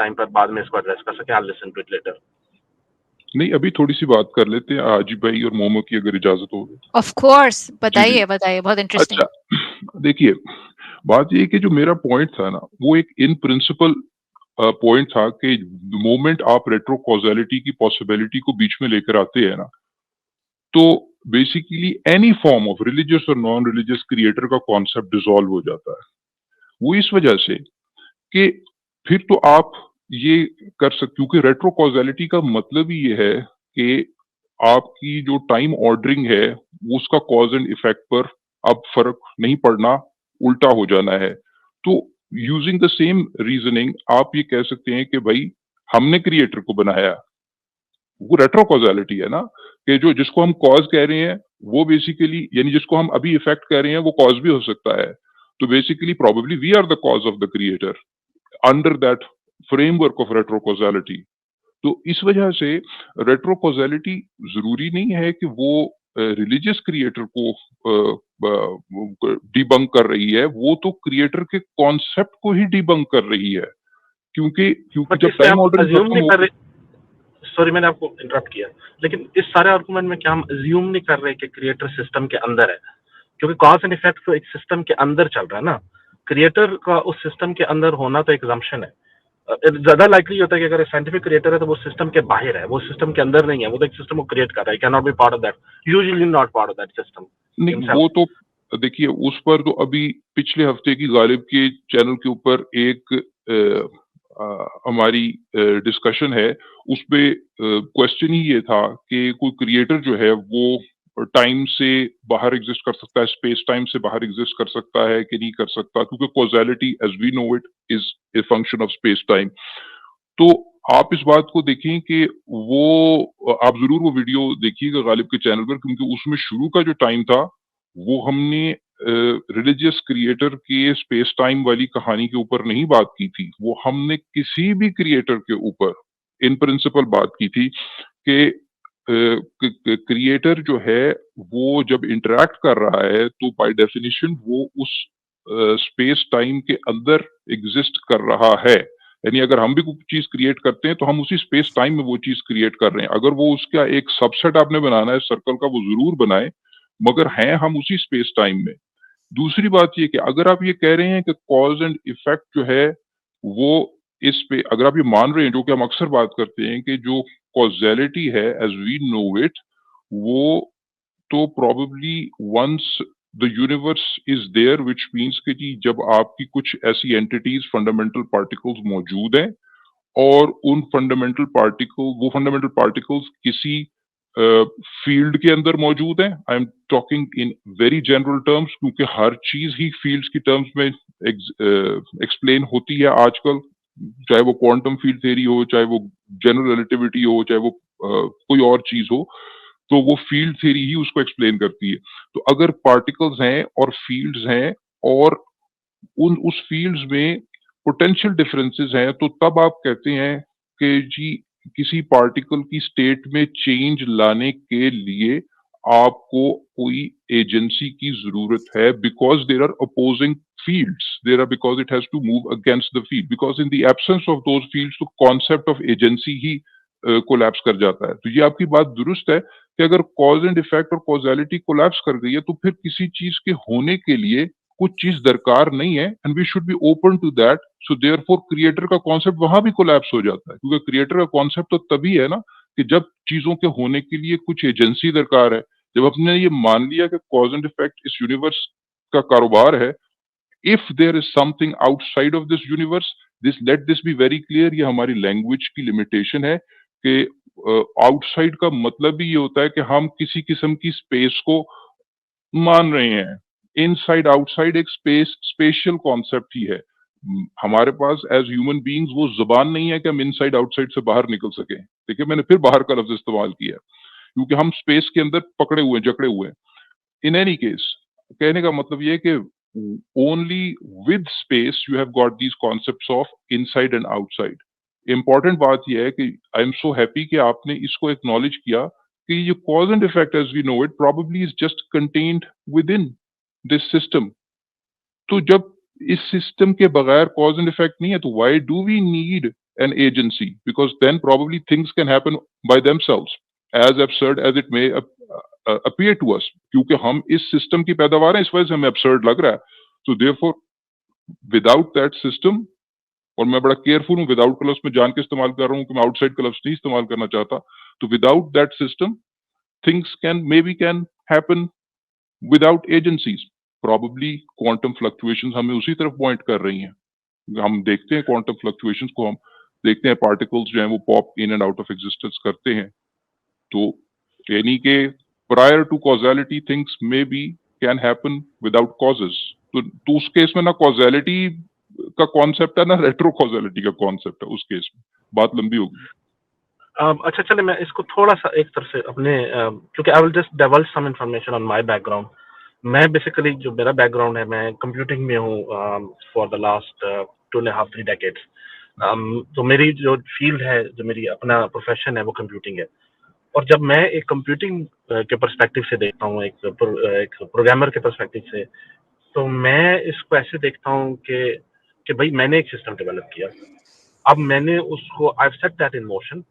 Time पर बाद में इसको एड्रेस कर सकें। I will listen to it later. नहीं, अभी थोड़ी-सी बात कर लेते हैं आजिब भाई और मोमो की, अगर इजाज़त हो। ऑफ कोर्स, जी, जी। बताइए, बहुत इंटरेस्टिंग। अच्छा, देखिए, बात ये है कि जो मेरा पॉइंट था ना, वो एक इन प्रिंसिपल पॉइंट था कि द मोमेंट आप रेट्रो कॉज़ैलिटी की पॉसिबिलिटी को बीच में लेकर आते हैं ना, तो basically any form of religious और नॉन रिलिजियस क्रिएटर का कॉन्सेप्ट डिसॉल्व हो जाता है। वो इस वजह से कि फिर तो आप ये कर सकते, क्योंकि रेट्रो कॉज़ैलिटी का मतलब ही ये है कि आपकी जो टाइम ऑर्डरिंग है, वो उसका कॉज़ एंड इफ़ेक्ट पर अब फ़र्क नहीं पड़ना, उल्टा हो जाना है। तो यूजिंग द सेम रीज़निंग आप ये कह सकते हैं कि भई हमने क्रिएटर को बनाया। वो रेट्रो कॉज़ैलिटी है ना, कि जो जिसको हम कॉज़ कह रहे हैं, वो बेसिकली यानी जिसको हम अभी इफ़ेक्ट कह रहे हैं, वो कॉज़ भी हो सकता है। तो basically probably we are the cause of the creator under that framework of retro causality. तो इस वजह से रेट्रो कॉज़ैलिटी ज़रूरी नहीं है कि वो रिलीजियस क्रिएटर को डिबंक कर रही है, वो तो क्रिएटर के कॉन्सेप्ट को ही डिबंक कर रही है। क्योंकि क्योंकि बट जब इससे टाइम आप ऑर्डरिंग अज्यूम खत्म नहीं हो कर रहे, सॉरी मैंने आपको इंटरप्ट किया, लेकिन इस सारे आर्गुमेंट में क्या हम अज्यूम नहीं कर रहे कि क्रिएटर सिस्टम के अंदर है? क्योंकि कॉज एंड इफेक्ट तो एक सिस्टम के अंदर चल रहा है ना, क्रिएटर का उस सिस्टम के अंदर होना तो एक assumption है। ज्यादा लाइकली होता है कि अगर साइंटिफिक क्रिएटर है तो वो सिस्टम के बाहर है, वो सिस्टम के अंदर नहीं है, वो तो एक सिस्टम को क्रिएट कर रहा है, can not be part of that, usually not part of that system नहीं, हिमसेल्फ। वो तो देखिए, उस पर तो अभी पिछले हफ्ते की गालिब के चैनल के ऊपर एक हमारी डिस्कशन है, उसपे क्वेश्चन ही ये था कि कोई क्रिएटर जो है वो टाइम से बाहर एग्जिस्ट कर सकता है, स्पेस टाइम से बाहर एग्जिस्ट कर सकता है कि नहीं कर सकता, क्योंकि causality as we know it is a function of space time. तो आप इस बात को देखें कि वो आप ज़रूर वो वीडियो देखिएगा गालिब के चैनल पर, क्योंकि उसमें शुरू का जो टाइम था, वो हमने रिलीजियस क्रिएटर के स्पेस टाइम वाली कहानी के ऊपर नहीं बात की थी। वो हमने किसी भी क्रिएटर के ऊपर इन प्रिंसिपल बात की थी कि क्रिएटर जो है, वो जब इंटरैक्ट कर रहा है, तो बाय डेफिनिशन वो उस स्पेस टाइम के अंदर एग्जिस्ट कर रहा है। यानी अगर हम भी कोई चीज़ क्रिएट करते हैं, तो हम उसी स्पेस टाइम में वो चीज़ क्रिएट कर रहे हैं। अगर वो उसका एक सबसेट आपने बनाना है सर्कल का, वो ज़रूर बनाएँ, मगर हैं हम उसी स्पेस टाइम में। दूसरी बात ये कि अगर आप ये कह रहे हैं कि कॉज़ एंड इफ़ेक्ट जो है, वो इस पे अगर आप ये मान रहे हैं, जो कि हम अक्सर बात करते हैं कि जो कॉज़ैलिटी है एज़ वी नो इट, वो तो probably once the universe is there, which means कि जी जब आपकी कुछ ऐसी एंटिटीज़ फंडामेंटल पार्टिकल्स मौजूद हैं और उन फंडामेंटल पार्टिकल्स किसी फील्ड के अंदर मौजूद हैं। I am talking in very general terms, क्योंकि हर चीज़ ही फील्ड्स की टर्म्स में एक्सप्लेन होती है आजकल, चाहे वो क्वांटम फील्ड थ्योरी हो, चाहे वो जनरल रिलेटिविटी हो, चाहे वो कोई और चीज़ हो, तो वो फील्ड थ्योरी ही उसको एक्सप्लेन करती है। तो अगर पार्टिकल्स हैं और फील्ड्स हैं और उन उस फील्ड्स में पोटेंशियल डिफरेंसेस हैं, तो तब आप कहते हैं कि जी किसी पार्टिकल की स्टेट में चेंज लाने के लिए आपको कोई एजेंसी की ज़रूरत है, because there are opposing fields, there are because it has to move against the field, because in the absence of those fields तो कांसेप्ट ऑफ एजेंसी ही कोलैप्स कर जाता है। तो ये आपकी बात दुरुस्त है कि अगर कॉज़ एंड इफेक्ट और कॉज़ैलिटी कोलैप्स कर गई है, तो फिर किसी चीज़ के होने के लिए कुछ चीज़ दरकार नहीं है, and we should be open to that. So therefore creator का कॉन्सेप्ट वहाँ भी कोलैप्स हो जाता है, क्योंकि क्रिएटर का कॉन्सेप्ट तो तभी है ना कि जब चीज़ों के होने के लिए कुछ एजेंसी दरकार है। जब आपने ये मान लिया कि कॉज़ एंड इफेक्ट इस यूनिवर्स का कारोबार है, if there is something outside of this universe, this let this be very clear, ये हमारी लैंग्वेज की लिमिटेशन है कि आउटसाइड का मतलब ही ये होता है कि हम किसी किस्म की स्पेस को मान रहे हैं। इनसाइड आउटसाइड एक स्पेशियल कॉन्सेप्ट ही है। हमारे पास एज़ ह्यूमन बीइंग्स वो ज़ुबान नहीं है कि हम इनसाइड आउटसाइड से बाहर निकल सकें। देखिए, मैंने फिर बाहर का लफ्ज़ इस्तेमाल किया, क्योंकि हम स्पेस के अंदर पकड़े हुए हैं, जकड़े हुए हैं। इन एनी केस, कहने का मतलब ये है कि only with space you have got these concepts of inside and outside. Important बात ये है कि आई एम सो हैप्पी कि आपने इसको एक्नॉलेज किया कि ये cause and effect as we know it probably is just contained within this system. तो जब इस सिस्टम के बगैर कॉज़ एंड इफेक्ट नहीं है, तो why do we need an agency, because then probably things can happen by themselves, as absurd as it may appear to us, क्योंकि हम इस सिस्टम की पैदावार हैं, इस वजह से हमें absurd लग रहा है. So therefore without that system, और मैं बड़ा केयरफुल हूँ विदाउट कलर्स में जान के इस्तेमाल कर रहा हूँ कि मैं आउटसाइड कलर्स नहीं इस्तेमाल करना चाहता. तो without that system things can happen without agencies. Probably quantum fluctuations हमें उसी तरफ पॉइंट कर रही हैं. हम देखते हैं क्वांटम फ्लक्चुएशंस को, हम देखते हैं पार्टिकल्स जो हैं वो pop in and out of existence करते हैं. तो यानी कि prior to causality things may be can happen without causes. तो उस केस में ना कॉजेलिटी का कॉन्सेप्ट है ना रेट्रो कॉजेलिटी का कॉन्सेप्ट है. उस केस में बात लंबी होगी. अच्छा चले, मैं इसको थोड़ा सा एक तरह से अपने क्योंकि I will just develop some information on my background. मैं बेसिकली जो मेरा बैकग्राउंड है, मैं कंप्यूटिंग में हूँ फॉर द लास्ट 2.5-3 डेकेड्स. तो मेरी जो फील्ड है, जो मेरी अपना प्रोफेशन है, वो कंप्यूटिंग है. और जब मैं एक कंप्यूटिंग के पर्सपेक्टिव से देखता हूँ, एक प्रोग्रामर के पर्सपेक्टिव से, तो मैं इसको ऐसे देखता हूँ कि भाई मैंने एक सिस्टम डेवलप किया, अब मैंने उसको आई सेट दैट इन मोशन.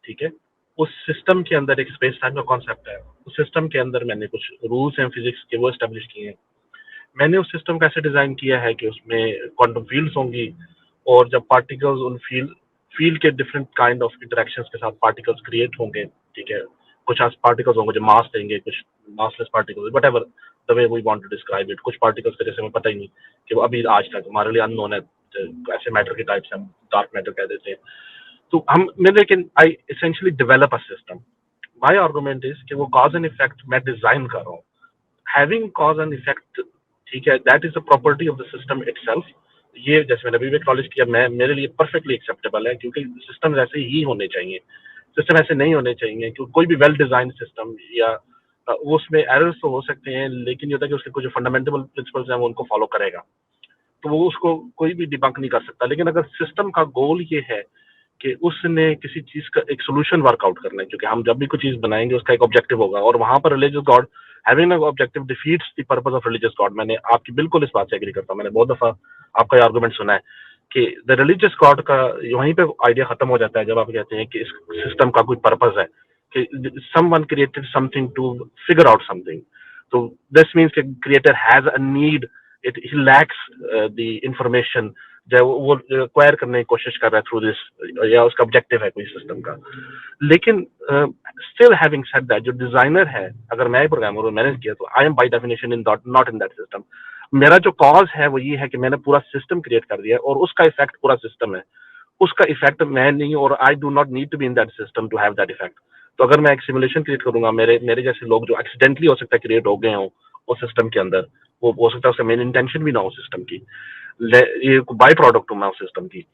ठीक है, उस सिस्टम के अंदर एक स्पेस टाइम का कॉन्सेप्ट है, उस सिस्टम के अंदर मैंने कुछ रूल्स एंड फिजिक्स के वो एस्टेब्लिश किए हैं. मैंने उस सिस्टम को ऐसे डिजाइन किया है कि उसमें क्वांटम फील्ड्स होंगी, और जब पार्टिकल्स उन फील्ड के डिफरेंट काइंड ऑफ इंटरेक्शंस के साथ पार्टिकल्स क्रिएट होंगे. ठीक है, कुछ पार्टिकल्स होंगे जो मास देंगे, कुछ massless particles, whatever the way we want to describe it. कुछ पार्टिकल्स का जैसे हमें पता ही नहीं कि वो अभी आज तक हमारे लिए अननोन है, ऐसे मैटर के टाइप्स हम डार्क मैटर कह देते हैं. तो मैं लेकिन I essentially develop a system. My argument is कि वो कॉज एंड इफेक्ट मैं डिजाइन कर रहा हूँ. हैविंग कॉज एंड इफेक्ट, ठीक है, that is the property of the system itself. ये जैसे मैंने अभी भी एक्नॉलेज किया, मैं मेरे लिए परफेक्टली एक्सेप्टेबल है, क्योंकि सिस्टम ऐसे ही होने चाहिए. सिस्टम ऐसे नहीं होने चाहिए, क्योंकि कोई भी वेल डिजाइन सिस्टम या वो उसमें एरर्स तो हो सकते हैं, लेकिन ये होता है कि उसके कुछ फंडामेंटल प्रिंसिपल्स हैं वो उनको फॉलो करेगा, तो वो उसको कोई भी डिबंक नहीं कर सकता. लेकिन अगर सिस्टम का गोल ये है कि उसने किसी चीज का एक सोल्यूशन वर्कआउट करना है, क्योंकि हम जब भी कुछ चीज बनाएंगे उसका एक ऑब्जेक्टिव होगा, और वहां पर religious God having an objective defeats the purpose of religious God. मैंने आपकी बिल्कुल इस बात से एग्री करता हूँ. मैंने बहुत दफा आपका ये आर्गुमेंट सुना है कि द रिलीजियस गॉड का वहीं पे आइडिया खत्म हो जाता है जब आप कहते हैं कि इस सिस्टम का कोई पर्पस है, कि someone created something to figure out something. तो दिस मीन्स कि creator has a need, it he lacks the information जो वो एक्वायर करने की कोशिश कर रहा है थ्रू दिस, या उसका ऑब्जेक्टिव है कोई सिस्टम का. लेकिन स्टिल हैविंग सेड दैट, जो डिजाइनर है, अगर मैं प्रोग्रामर और मैनेज किया, तो I am by definition in not in that system. मेरा जो कॉज है वो ये है कि मैंने पूरा सिस्टम क्रिएट कर दिया, और उसका इफेक्ट पूरा सिस्टम है. उसका इफेक्ट मैं नहीं, और I do not need to be in that system to have that effect. तो अगर मैं एक सिमुलेशन क्रिएट करूंगा, मेरे जैसे लोग जो एक्सीडेंटली हो सकता है क्रिएट हो गए हों उस सिस्टम के अंदर, वो हो सकता है उसका मेन इंटेंशन भी ना हो सिस्टम की, ये बाई प्रोडक्ट हूँ मैं उस सिस्टम की.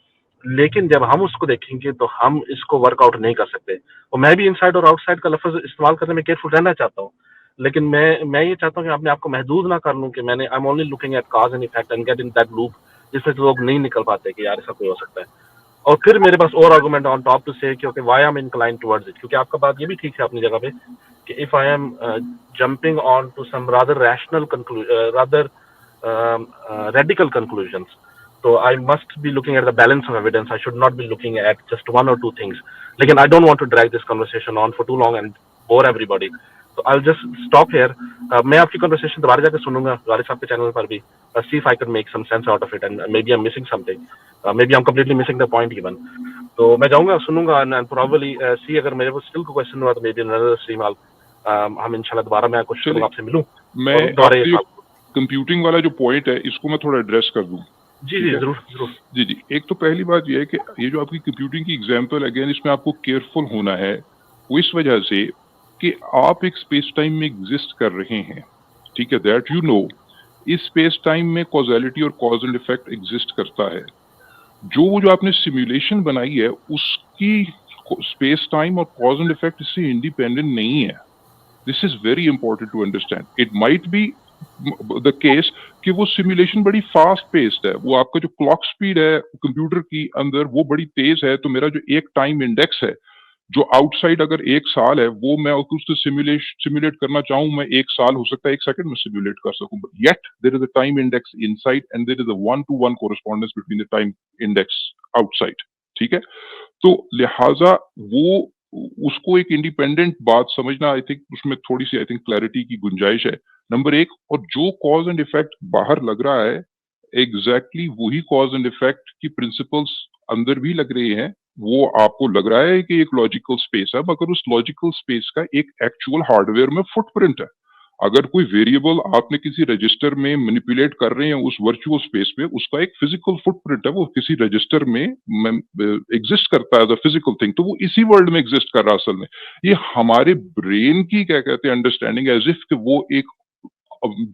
लेकिन जब हम उसको देखेंगे तो हम इसको वर्कआउट नहीं कर सकते. और मैं भी इनसाइड और आउटसाइड का लफ्ज इस्तेमाल करने में केयरफुल रहना चाहता हूँ, लेकिन मैं ये चाहता हूँ कि अपने आप को महदूद ना कर लूँ कि मैंने I am only looking at cause and effect and get in that loop, जिसमें लोग नहीं निकल पाते कि यार ऐसा कोई हो सकता है. और फिर मेरे पास और आर्गुमेंट ऑन टॉप टू से कि okay why I am inclined towards it, क्योंकि आपका बात ये भी ठीक है अपनी जगह पे कि if I am jumping on to some rather rational rather radical conclusions, so I must be looking at the balance of evidence. I should not be looking at just one or two things. Lekin I don't want to drag this conversation on for too long and bore everybody, so I'll just stop here. मैं आपकी conversation दोबारा जाकर सुनूंगा गालिब साहब के channel पर भी, see if I can make some sense out of it, and maybe I'm missing something, maybe I'm completely missing the point even. तो मैं जाऊंगा सुनूंगा and probably see अगर मेरे को still कोई question हुआ तो maybe another stream हम इंशाल्लाह दोबारा मैं कोशिश करूंगा आपसे मिलूं. मैं कंप्यूटिंग वाला जो पॉइंट है इसको मैं थोड़ा एड्रेस कर दूं. जी जरूर जरूर. जी. एक तो पहली बात ये है कि ये जो आपकी कंप्यूटिंग की एग्जांपल, अगेन इसमें आपको केयरफुल होना है, वो इस वजह से कि आप एक स्पेस टाइम में एग्जिस्ट कर रहे हैं. ठीक है, दैट यू नो. इस स्पेस टाइम में कॉजेलिटी और कॉज एंड इफेक्ट एग्जिस्ट करता है. जो आपने सिमुलेशन बनाई है उसकी स्पेस टाइम और कॉज एंड इफेक्ट इससे इंडिपेंडेंट नहीं है. This is very important to understand. It might be the case कि वो सिमुलेशन बड़ी फास्ट पेस्ड है, वो आपका जो क्लॉक स्पीड है कंप्यूटर की अंदर वो बड़ी तेज है, तो मेरा जो एक टाइम इंडेक्स है जो आउटसाइड अगर 1 साल है, वो मैं उसको सिमुलेट करना चाहूं, मैं 1 साल हो सकता है 1 सेकंड में सिमुलेट कर सकूं. But yet there is a time index inside and there is a 1-to-1 correspondence between the time index outside. ठीक है? तो लिहाजा वो उसको एक इंडिपेंडेंट बात समझना, आई थिंक उसमें थोड़ी-सी आई थिंक क्लैरिटी की गुंजाइश है, नंबर 1। और जो कॉज़ एंड इफेक्ट बाहर लग रहा है, एग्ज़ैक्टली वही कॉज़ एंड इफेक्ट की प्रिंसिपल्स अंदर भी लग रहे हैं। वो आपको लग रहा है कि एक लॉजिकल स्पेस है, मगर उस लॉजिकल स्पेस का एक एक्चुअल हार्डवेयर में फुटप्रिंट है। अगर कोई वेरिएबल आपने किसी रजिस्टर में मैनिपुलेट कर रहे हैं उस वर्चुअल स्पेस में, उसका एक फिजिकल फुटप्रिंट है, वो किसी रजिस्टर में एग्जिस्ट करता है एज़ अ फिजिकल थिंग, तो वो इसी वर्ल्ड में एग्जिस्ट कर रहा है असल में। ये हमारे ब्रेन की क्या कहते हैं अंडरस्टैंडिंग एज़ इफ कि वो एक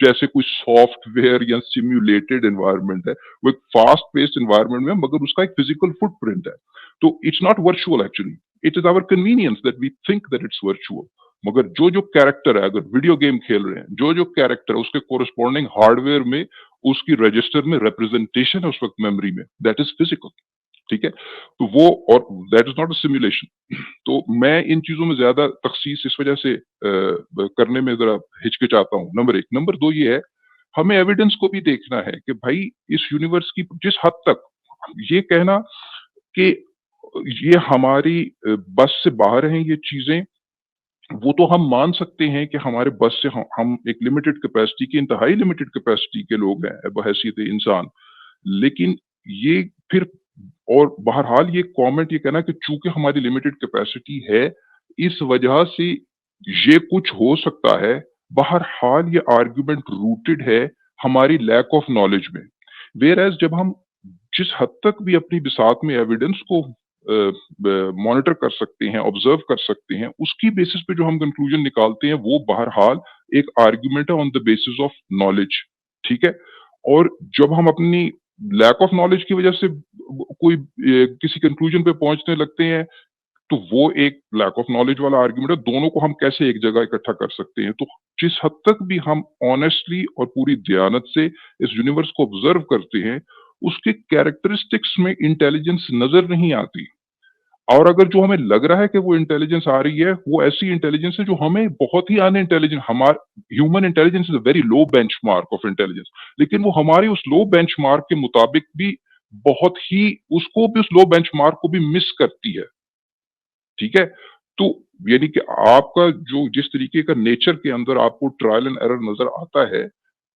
जैसे कोई सॉफ्टवेयर या सिम्युलेटेड एनवायरनमेंट है, वो एक फास्ट पेस्ड एनवायरनमेंट में, मगर उसका एक फिजिकल फुटप्रिंट है। तो it's not virtual actually, it is our convenience that we think that it's virtual. मगर जो जो कैरेक्टर है, अगर वीडियो गेम खेल रहे हैं, जो जो कैरेक्टर है उसके कोरस्पॉन्डिंग हार्डवेयर में, उसकी रजिस्टर में रिप्रेजेंटेशन है उस वक्त मेमोरी में, दैट इज फिजिकल। ठीक है? तो वो, और that is not a simulation. तो मैं इन चीजों में ज्यादा तखसीस इस वजह से करने में जरा हिचकिचाता हूँ, नंबर 1। नंबर 2 ये है, हमें एविडेंस को भी देखना है कि भाई इस यूनिवर्स की जिस हद तक ये कहना कि ये हमारी बस से बाहर हैं ये चीजें, वो तो हम मान सकते हैं कि हमारे बस से हम एक लिमिटेड कैपेसिटी के, इंतहाई लिमिटेड कैपेसिटी के लोग हैं बहैसियत इंसान। लेकिन ये फिर, और बहरहाल ये कमेंट ये कहना कि चूंकि हमारी लिमिटेड कैपेसिटी है, इस वजह से ये कुछ हो सकता है, बहरहाल ये आर्गुमेंट रूटेड है हमारी लैक ऑफ नॉलेज में। वेयर एज जब हम जिस हद तक भी अपनी बिसात में एविडेंस को मॉनिटर कर सकते हैं, ऑब्जर्व कर सकते हैं, उसकी बेसिस पे जो हम कंक्लूजन निकालते हैं, वो बहरहाल एक आर्गुमेंट है on the basis of knowledge. ठीक है? और जब हम अपनी लैक ऑफ नॉलेज की वजह से कोई किसी कंक्लूजन पे पहुंचने लगते हैं, तो वो एक लैक ऑफ नॉलेज वाला आर्गुमेंट है। दोनों को हम कैसे एक जगह इकट्ठा कर सकते हैं? तो जिस हद तक भी हम ऑनेस्टली और पूरी दयानत से इस यूनिवर्स को ऑब्जर्व करते हैं, उसके कैरेक्टरिस्टिक्स में इंटेलिजेंस नजर नहीं आती। और अगर जो हमें लग रहा है कि वो इंटेलिजेंस आ रही है, वो ऐसी इंटेलिजेंस है जो हमें बहुत ही अनइंटेलिजेंट, हमार human intelligence is a very low benchmark of intelligence, लेकिन वो हमारे उस लो बेंचमार्क के मुताबिक भी बहुत ही, उसको भी, उस लो बेंचमार्क को भी मिस करती है। ठीक है? तो यानी कि आपका जो जिस तरीके का नेचर के अंदर आपको ट्रायल एंड एरर नज़र आता है,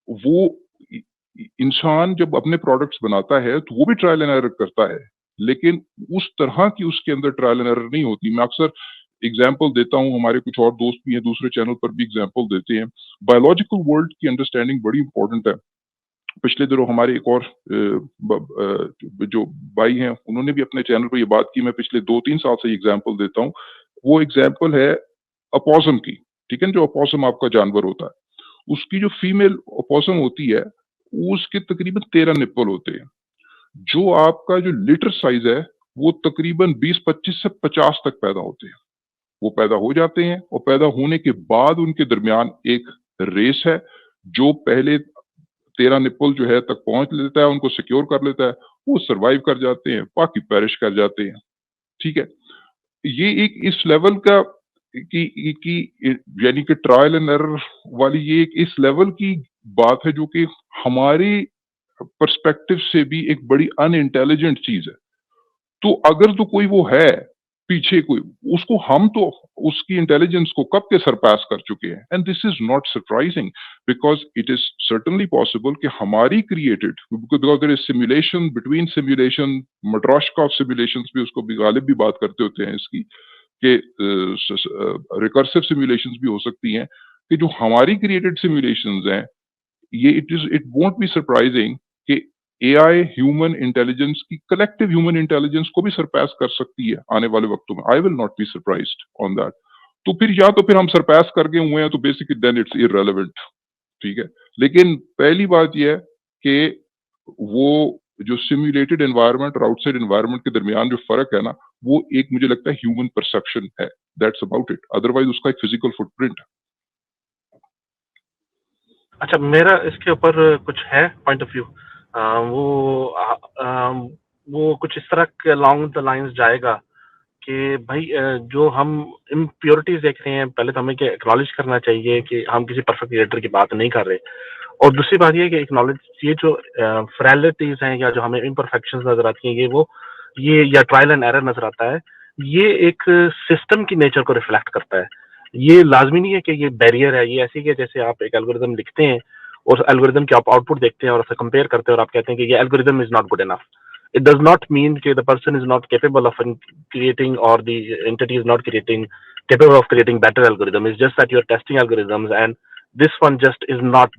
वो इ इ इंसान जब अपने प्रोडक्ट्स बनाता है, तो वो भी ट्रायल एंड एरर करता है। लेकिन उस तरह की उसके अंदर ट्रायल एंड एरर नहीं होती। मैं अक्सर एग्ज़ाम्पल देता हूँ, हमारे कुछ और दोस्त भी हैं, दूसरे चैनल पर भी एग्ज़ाम्पल देते हैं। बायोलॉजिकल वर्ल्ड की अंडरस्टैंडिंग बड़ी इम्पोर्टेंट है। पिछले दिनों हमारे एक और जो भाई हैं, उन्होंने भी अपने चैनल पे ये बात की, मैं पिछले 2-3 साल से ये एग्ज़ाम्पल देता हूँ। वो एग्ज़ाम्पल है अपोसम की, ठीक है? जो अपोसम आपका जानवर होता है, उसकी जो फीमेल अपोसम होती है, उसके तकरीबन 13 निप्पल होते हैं। जो आपका जो लिटर साइज़ है, वो तकरीबन 20-25 से 50 तक पैदा होते हैं। वो पैदा हो जाते हैं, और पैदा होने के बाद उनके दरमियान एक रेस है, जो पहले 13 निप्पल जो है तक पहुँच लेता है, उनको सिक्योर कर लेता है, वो सर्वाइव कर जाते हैं, बाकी पेरिश कर जाते हैं। ठीक है? ये एक इस लेवल का यानी कि ट्रायल एंड एरर वाली, ये एक इस लेवल की बात है जो कि हमारे पर्सपेक्टिव से भी एक बड़ी अनइंटेलिजेंट चीज़ है। तो अगर तो कोई वो है, पीछे कोई, उसको हम तो उसकी इंटेलिजेंस को कब के सरपास कर चुके हैं। And this is not surprising, because it is certainly possible कि हमारी created, because there is simulation between simulation, matryoshka of simulations भी, उसको भी गालिब भी बात करते होते हैं इसकी, कि रिकर्सिव सिमुलेशंस भी हो सकती हैं, कि जो हमारी क्रिएटेड सिमुलेशंस हैं, ये इट वोंट बी सरप्राइजिंग कि एआई ह्यूमन इंटेलिजेंस की, कलेक्टिव ह्यूमन इंटेलिजेंस को भी सरपास कर सकती है आने वाले वक्तों में। I will not be surprised on that. तो फिर या तो फिर हम सरपास कर गए हुए हैं, तो बेसिकली देन इट्स इररेलेवेंट। ठीक है? लेकिन पहली बात ये है कि वो जो सिम्युलेटेड एनवायरनमेंट और आउटसाइड एनवायरनमेंट के दरमियान जो फ़र्क है ना, वो एक मुझे लगता है ह्यूमन परसेप्शन है। That's about it. अदरवाइज़ उसका एक फिजिकल फुटप्रिंट है। अच्छा, मेरा इसके ऊपर कुछ है पॉइंट ऑफ व्यू। वो कुछ इस तरह के अलोंग द लाइन्स जाएगा कि भाई जो हम इम्प्योरिटीज देख रहे हैं, पहले तो हमें एक्नॉलेज करना चाहिए कि हम किसी परफेक्ट क्रिएटर की बात नहीं कर रहे। और दूसरी बात ये कि एक्नॉलेज, ये जो फ्रैलिटीज हैं या जो हमें इम्परफेक्शंस नजर आती हैं, ये वो ये या ट्रायल एंड एरर नजर आता है, ये एक सिस्टम की नेचर को रिफ्लेक्ट करता है। ये लाजमी नहीं है कि ये बैरियर है, ये ऐसी है जैसे आप एक एल्गोरिदम लिखते हैं और एल्गोरिदम की आप आउटपुट देखते हैं और उसे कंपेयर करते हैं और आप कहते हैं कि ये algorithm is not good enough. It does not mean that the person is not capable of creating, or the entity is not capable of creating better algorithm. It's just that you're testing algorithms, and this one just is not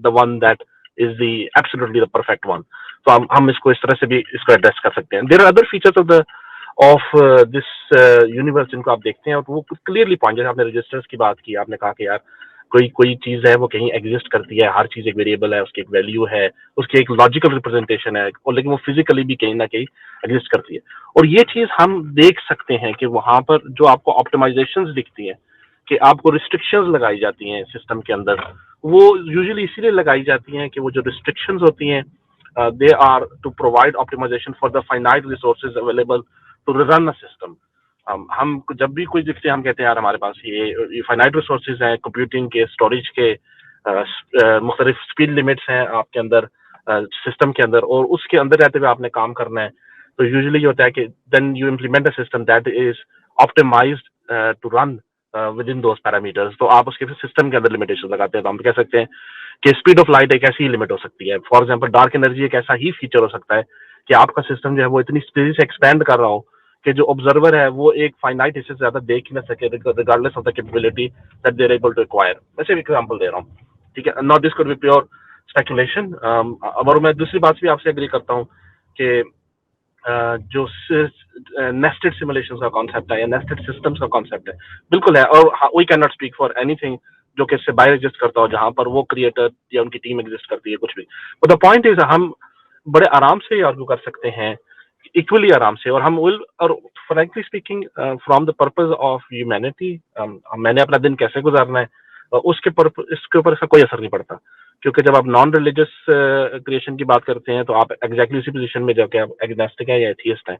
the one that is the absolutely the perfect one. So हम इसको इस तरह से भी इसको address कर सकते हैं. There are other features of this universe जिनको आप देखते हैं और वो क्लियरली पॉइंट, जैसे आपने रजिस्टर्स की बात की, आपने कहा कि यार कोई चीज है वो कहीं एग्जिस्ट करती है, हर चीज एक वेरिएबल है, उसकी एक वैल्यू है, उसकी एक लॉजिकल रिप्रेजेंटेशन है, और लेकिन वो फिजिकली भी कहीं ना कहीं एग्जिस्ट करती है। और ये चीज हम देख सकते हैं कि वहां पर जो आपको ऑप्टिमाइजेशंस दिखती हैं, कि आपको रिस्ट्रिक्शंस लगाई जाती हैं सिस्टम के अंदर, वो यूजुअली इसीलिए लगाई जाती हैं कि वो जो रिस्ट्रिक्शंस होती हैं, they are to provide optimization for the finite resources available to run a system. हम जब भी कोई दिखते हैं हम कहते हैं यार हमारे पास ये फाइनाइट रिसोर्सेज हैं, कंप्यूटिंग के, स्टोरेज के, मुख्तलिफ स्पीड लिमिट्स हैं आपके अंदर सिस्टम के अंदर, और उसके अंदर रहते हुए आपने काम करना है। तो यूजुअली ये होता है कि then you implement a system that is optimized to run within those parameters. तो आप उसके सिस्टम के अंदर लिमिटेशन लगाते हैं। तो हम कह सकते हैं कि स्पीड ऑफ लाइट एक ऐसी लिमिट हो सकती है। फॉर एग्जाम्पल डार्क एनर्जी एक ऐसा ही फीचर हो सकता है कि आपका सिस्टम जो है वो इतनी तेजी से एक्सपेंड कर रहा हो कि जो ऑब्जर्वर है वो एक फाइनाइट हिस्से से ज्यादा देख ही ना सके, regardless of the capability that they are able to acquire. वैसे एक एग्जांपल दे रहा हूँ, ठीक है, not this could be pure speculation. और मैं दूसरी बात भी आपसे एग्री करता हूँ कि जो नेस्टेड सिमुलेशन का कॉन्सेप्ट है या नेस्टेड सिस्टम्स का कॉन्सेप्ट है, बिल्कुल है, और we can not speak for anything जो कि इससे बाहर एग्जिस्ट करता हो, जहां पर वो क्रिएटर या उनकी टीम एग्जिस्ट करती है, कुछ भी। बट द पॉइंट इज हम बड़े आराम से आर्ग्यू कर सकते हैं, इक्वली आराम से, और हम विल, और frankly speaking from the purpose of humanity, मैंने अपना दिन कैसे गुजारना है, इसके ऊपर इसका कोई असर नहीं पड़ता। क्योंकि जब आप नॉन रिलीजियस क्रिएशन की बात करते हैं तो आप एग्जैक्टली उसी पोजीशन में जाके आप एग्नोस्टिक है या एथियस्ट हैं,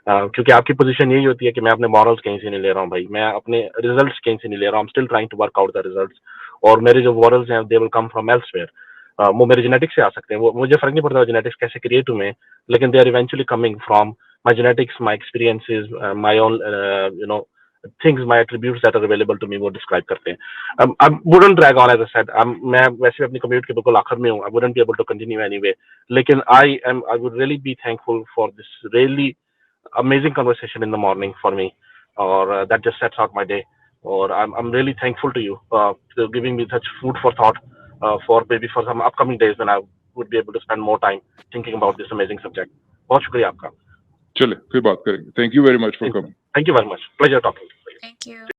क्योंकि आपकी पोजीशन यही होती है कि मैं अपने मॉरल्स कहीं से नहीं ले रहा हूँ भाई, मैं अपने रिजल्ट्स कहीं से नहीं ले रहा हूँ, still trying to work out the results, और मेरे जो मॉरल्स हैं they will come from elsewhere. वो मेरे जेनेटिक्स से आ सकते हैं, वो मुझे फर्क नहीं पड़ता जेनेटिक्स कैसे क्रिएट हुए, लेकिन they are eventually coming from my genetics, my experiences, my own things, my attributes that are available to me, वो डिस्क्राइब करते हैं। I wouldn't drag on, as I said, मैं वैसे भी अपनी कम्यूट के बिल्कुल आखिर में हूँ, I wouldn't be able to continue anyway, लेकिन I would really be thankful for this really amazing conversation in the morning for me, or that just sets out my day, or I'm really thankful to you for giving me such food for thought for maybe for some upcoming days when I would be able to spend more time thinking about this amazing subject. बहुत शुक्रिया आपका। चले फिर बात करेंगे। Thank you very much for coming. Thank you very much. Pleasure talking to you. Thank you.